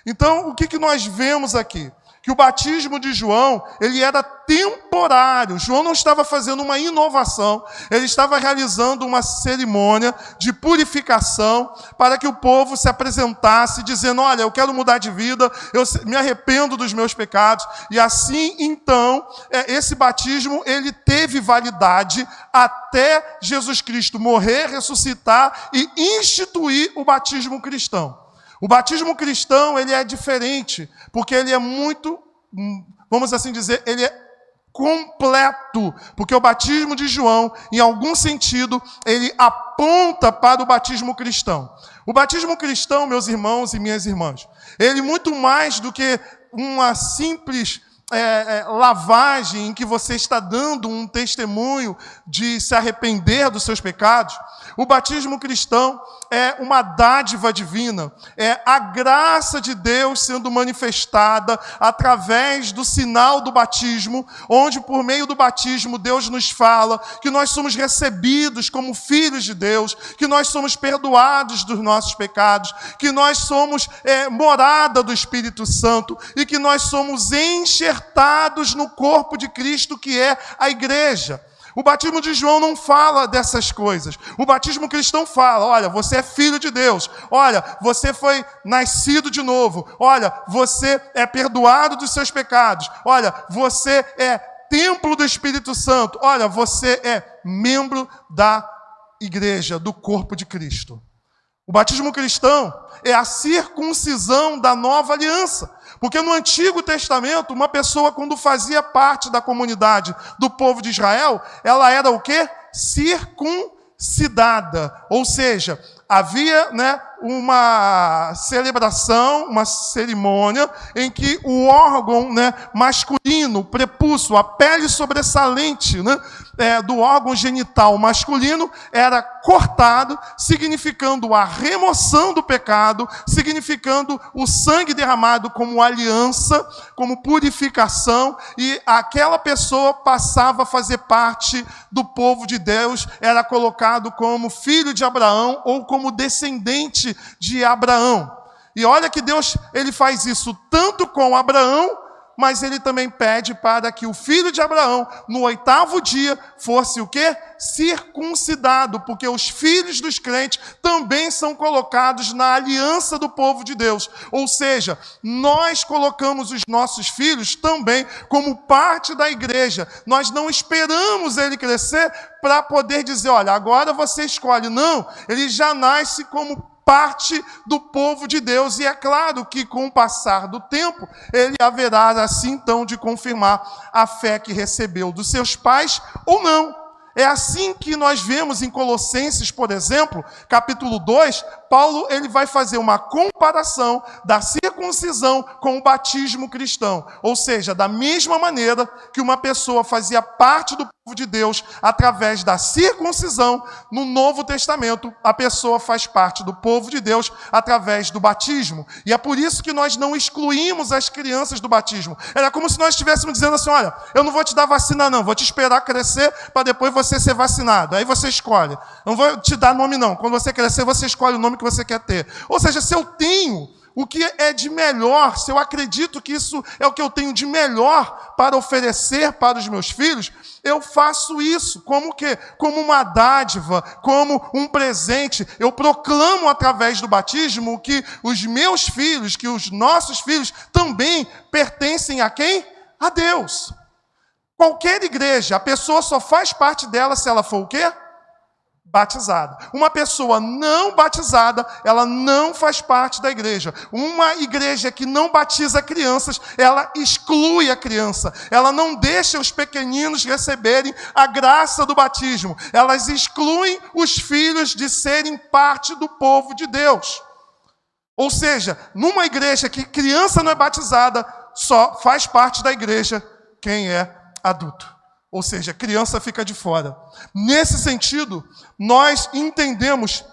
Então, o que nós vemos aqui? Que o batismo de João, ele era temporário. João não estava fazendo uma inovação, ele estava realizando uma cerimônia de purificação para que o povo se apresentasse dizendo, olha, eu quero mudar de vida, eu me arrependo dos meus pecados. E assim, então, esse batismo, ele teve validade até Jesus Cristo morrer, ressuscitar e instituir o batismo cristão. O batismo cristão, ele é diferente, porque ele é muito, vamos assim dizer, ele é completo, porque o batismo de João, em algum sentido, ele aponta para o batismo cristão. O batismo cristão, meus irmãos e minhas irmãs, ele muito mais do que uma simples lavagem em que você está dando um testemunho de se arrepender dos seus pecados. O batismo cristão é uma dádiva divina, é a graça de Deus sendo manifestada através do sinal do batismo, onde por meio do batismo Deus nos fala que nós somos recebidos como filhos de Deus, que nós somos perdoados dos nossos pecados, que nós somos morada do Espírito Santo e que nós somos enxertados no corpo de Cristo, que é a igreja. O batismo de João não fala dessas coisas. O batismo cristão fala, olha, você é filho de Deus. Olha, você foi nascido de novo. Olha, você é perdoado dos seus pecados. Olha, você é templo do Espírito Santo. Olha, você é membro da igreja, do corpo de Cristo. O batismo cristão é a circuncisão da nova aliança. Porque no Antigo Testamento, uma pessoa, quando fazia parte da comunidade do povo de Israel, ela era o quê? Circuncidada. Ou seja, havia, uma celebração, uma cerimônia, em que o órgão, masculino, o prepúcio, a pele sobressalente, do órgão genital masculino, era cortado, significando a remoção do pecado, significando o sangue derramado como aliança, como purificação, e aquela pessoa passava a fazer parte do povo de Deus, era colocado como filho de Abraão ou como descendente de Abraão. E olha que Deus, ele faz isso tanto com Abraão, mas ele também pede para que o filho de Abraão, no 8º dia, fosse o quê? Circuncidado, porque os filhos dos crentes também são colocados na aliança do povo de Deus. Ou seja, nós colocamos os nossos filhos também como parte da igreja. Nós não esperamos ele crescer para poder dizer, olha, agora você escolhe. Não, ele já nasce como parte do povo de Deus, e é claro que com o passar do tempo, ele haverá assim então de confirmar a fé que recebeu dos seus pais ou não. É assim que nós vemos em Colossenses, por exemplo, capítulo 2, Paulo ele vai fazer uma comparação da circuncisão com o batismo cristão. Ou seja, da mesma maneira que uma pessoa fazia parte do povo de Deus através da circuncisão, no Novo Testamento, a pessoa faz parte do povo de Deus através do batismo. E é por isso que nós não excluímos as crianças do batismo. Era como se nós estivéssemos dizendo assim, olha, eu não vou te dar vacina não, vou te esperar crescer para depois você ser vacinado. Aí você escolhe. Não vou te dar nome não. Quando você crescer, você escolhe o nome que você quer ter. Ou seja, se eu tenho o que é de melhor, se eu acredito que isso é o que eu tenho de melhor para oferecer para os meus filhos, eu faço isso. Como o quê? Como uma dádiva, como um presente. Eu proclamo através do batismo que os meus filhos, que os nossos filhos também pertencem a quem? A Deus. Qualquer igreja, a pessoa só faz parte dela se ela for o quê? Batizada. Uma pessoa não batizada, ela não faz parte da igreja. Uma igreja que não batiza crianças, ela exclui a criança. Ela não deixa os pequeninos receberem a graça do batismo. Elas excluem os filhos de serem parte do povo de Deus. Ou seja, numa igreja que criança não é batizada, só faz parte da igreja quem é adulto. Ou seja, criança fica de fora. Nesse sentido, nós entendemos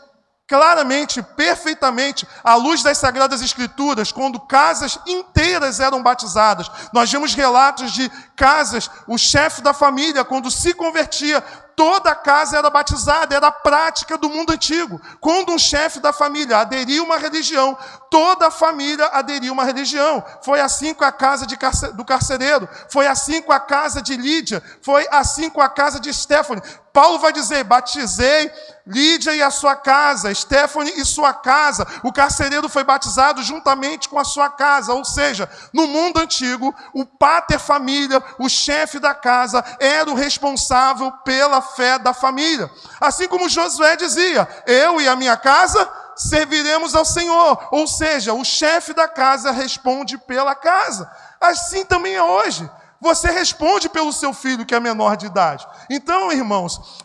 claramente, perfeitamente, à luz das Sagradas Escrituras, quando casas inteiras eram batizadas. Nós vemos relatos de casas, o chefe da família, quando se convertia, toda a casa era batizada, era a prática do mundo antigo. Quando um chefe da família aderia a uma religião, toda a família aderia a uma religião. Foi assim com a casa do carcereiro, foi assim com a casa de Lídia, foi assim com a casa de Stephanie. Paulo vai dizer, batizei Lídia e a sua casa, Stephanie e sua casa. O carcereiro foi batizado juntamente com a sua casa. Ou seja, no mundo antigo, o pater família, o chefe da casa, era o responsável pela fé da família. Assim como Josué dizia, eu e a minha casa serviremos ao Senhor. Ou seja, o chefe da casa responde pela casa. Assim também é hoje. Você responde pelo seu filho que é menor de idade. Então, irmãos,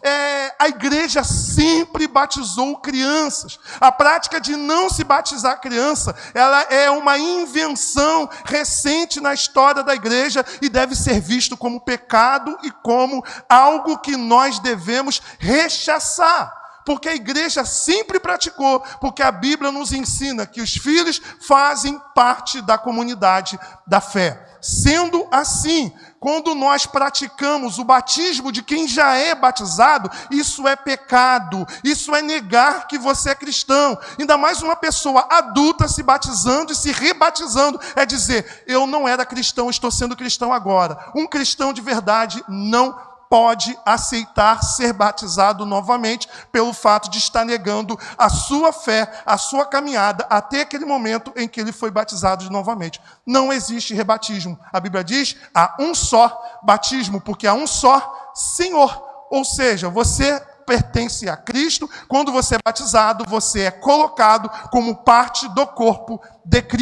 a igreja sempre batizou crianças. A prática de não se batizar criança, ela é uma invenção recente na história da igreja e deve ser visto como pecado e como algo que nós devemos rechaçar. Porque a igreja sempre praticou, porque a Bíblia nos ensina que os filhos fazem parte da comunidade da fé. Sendo assim, quando nós praticamos o batismo de quem já é batizado, isso é pecado, isso é negar que você é cristão. Ainda mais uma pessoa adulta se batizando e se rebatizando, é dizer, eu não era cristão, estou sendo cristão agora. Um cristão de verdade não pode aceitar ser batizado novamente pelo fato de estar negando a sua fé, a sua caminhada, até aquele momento em que ele foi batizado novamente. Não existe rebatismo. A Bíblia diz, há um só batismo, porque há um só Senhor. Ou seja, você pertence a Cristo. Quando você é batizado, você é colocado como parte do corpo de Cristo.